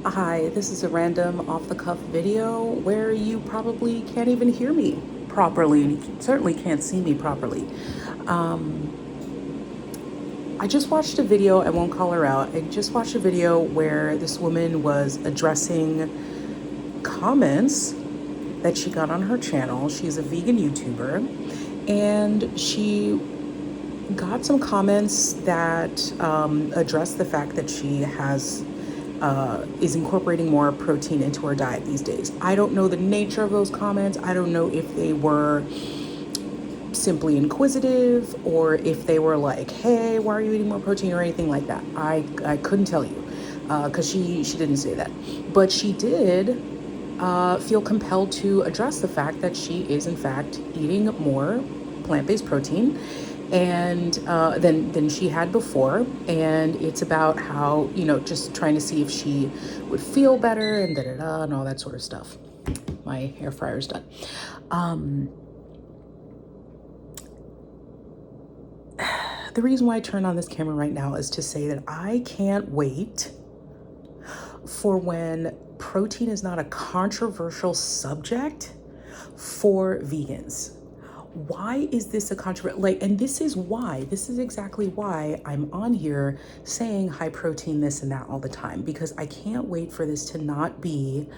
Hi, this is a random off-the-cuff video where you probably can't even hear me properly, and you certainly can't see me properly. I just watched a video, I won't call her out, I just watched a video where this woman was addressing comments that she got on her channel. She's a vegan YouTuber, and she got some comments that address the fact that she is incorporating more protein into her diet these days. I don't know the nature of those comments. I don't know if they were simply inquisitive or if they were like, hey, why are you eating more protein, or anything like that. I couldn't tell you because she didn't say that. But she did feel compelled to address the fact that she is in fact eating more plant-based protein and than she had before. And it's about how, just trying to see if she would feel better and da-da-da and all that sort of stuff. My hair fryer's done. The reason why I turned on this camera right now is to say that I can't wait for when protein is not a controversial subject for vegans. Why is this a controversial, and this is exactly why I'm on here saying high protein this and that all the time, because I can't wait for this to not be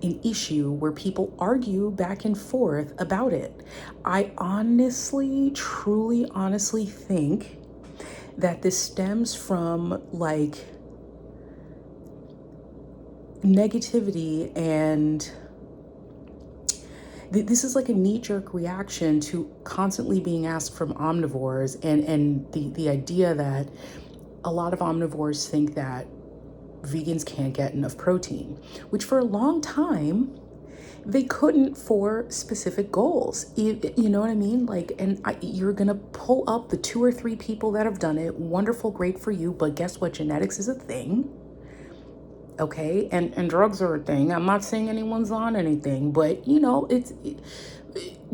an issue where people argue back and forth about it. I honestly, truly, honestly think that this stems from negativity, and this is like a knee-jerk reaction to constantly being asked from omnivores, and the idea that a lot of omnivores think that vegans can't get enough protein, which for a long time they couldn't for specific goals. You know what I mean? You're gonna pull up the 2 or 3 people that have done it. Wonderful, great for you. But guess what? Genetics is a thing. Okay, and drugs are a thing. I'm not saying anyone's on anything, but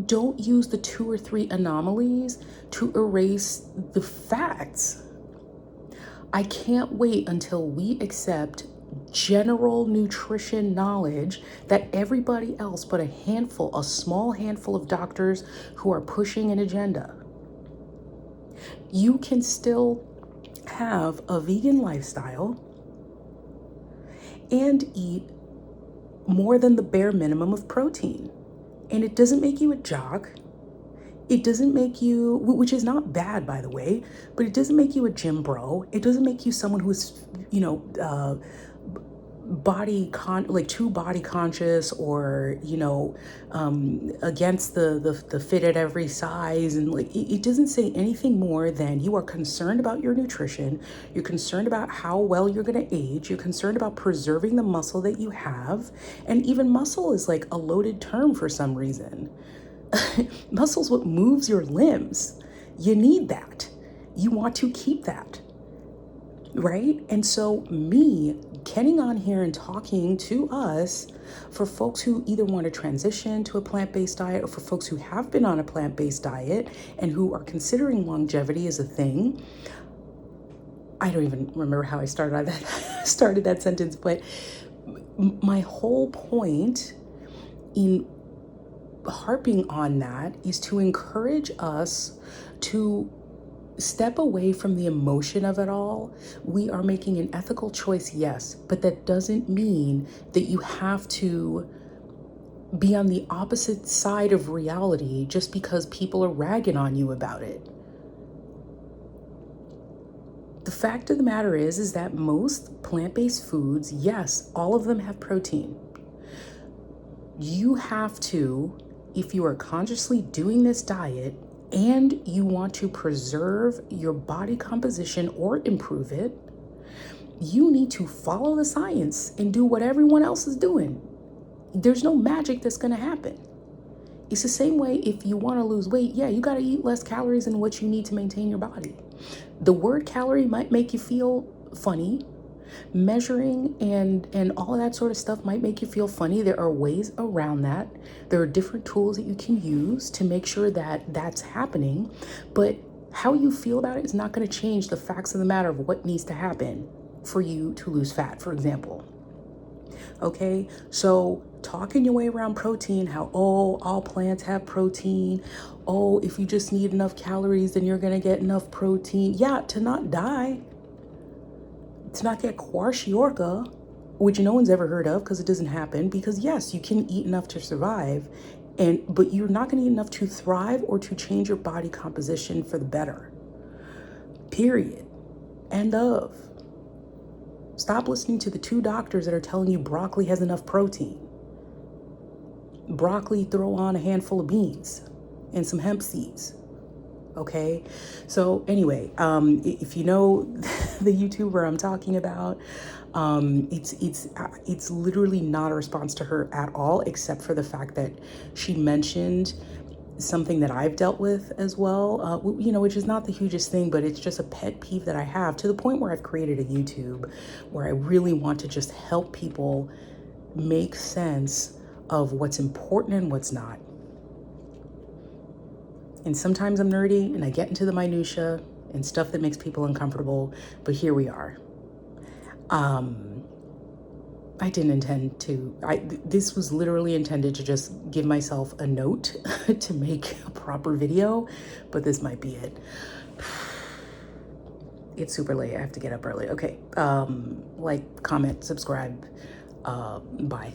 don't use the 2 or 3 anomalies to erase the facts. I can't wait until we accept general nutrition knowledge that everybody else but a small handful of doctors who are pushing an agenda. You can still have a vegan lifestyle and eat more than the bare minimum of protein. And it doesn't make you a jock. It doesn't make you, which is not bad, by the way, but it doesn't make you a gym bro. It doesn't make you someone who's, too body conscious, or against the fit at every size. And it doesn't say anything more than you are concerned about your nutrition. You're concerned about how well you're going to age. You're concerned about preserving the muscle that you have. And even muscle is like a loaded term for some reason. Muscle's what moves your limbs. You need that. You want to keep that, right? And so me getting on here and talking to us, for folks who either want to transition to a plant-based diet, or for folks who have been on a plant-based diet and who are considering longevity as a thing. I don't even remember how I started that sentence, but my whole point in harping on that is to encourage us to step away from the emotion of it all. We are making an ethical choice, yes, but that doesn't mean that you have to be on the opposite side of reality just because people are ragging on you about it. The fact of the matter is that most plant-based foods, yes, all of them have protein. You have to, if you are consciously doing this diet and you want to preserve your body composition or improve it, you need to follow the science and do what everyone else is doing. There's no magic that's going to happen. It's the same way if you want to lose weight. Yeah, you got to eat less calories than what you need to maintain your body. The word calorie might make you feel funny. Measuring and all of that sort of stuff might make you feel funny. There are ways around that. There are different tools that you can use to make sure that that's happening. But how you feel about it is not going to change the facts of the matter of what needs to happen for you to lose fat, for example. Okay, so talking your way around protein, how, oh, all plants have protein. Oh, if you just need enough calories, then you're gonna get enough protein. Yeah, to not die, to not get kwashiorkor, which no one's ever heard of because it doesn't happen. Because yes, you can eat enough to survive, but you're not gonna eat enough to thrive or to change your body composition for the better. Period. End of. Stop listening to the 2 doctors that are telling you broccoli has enough protein. Broccoli, throw on a handful of beans and some hemp seeds. Okay, so anyway, if you know the YouTuber I'm talking about, it's literally not a response to her at all, except for the fact that she mentioned something that I've dealt with as well, which is not the hugest thing, but it's just a pet peeve that I have, to the point where I've created a YouTube where I really want to just help people make sense of what's important and what's not. And sometimes I'm nerdy and I get into the minutia and stuff that makes people uncomfortable, but here we are. I didn't intend to, this was literally intended to just give myself a note to make a proper video, but this might be it. It's super late, I have to get up early. Okay, like, comment, subscribe, bye.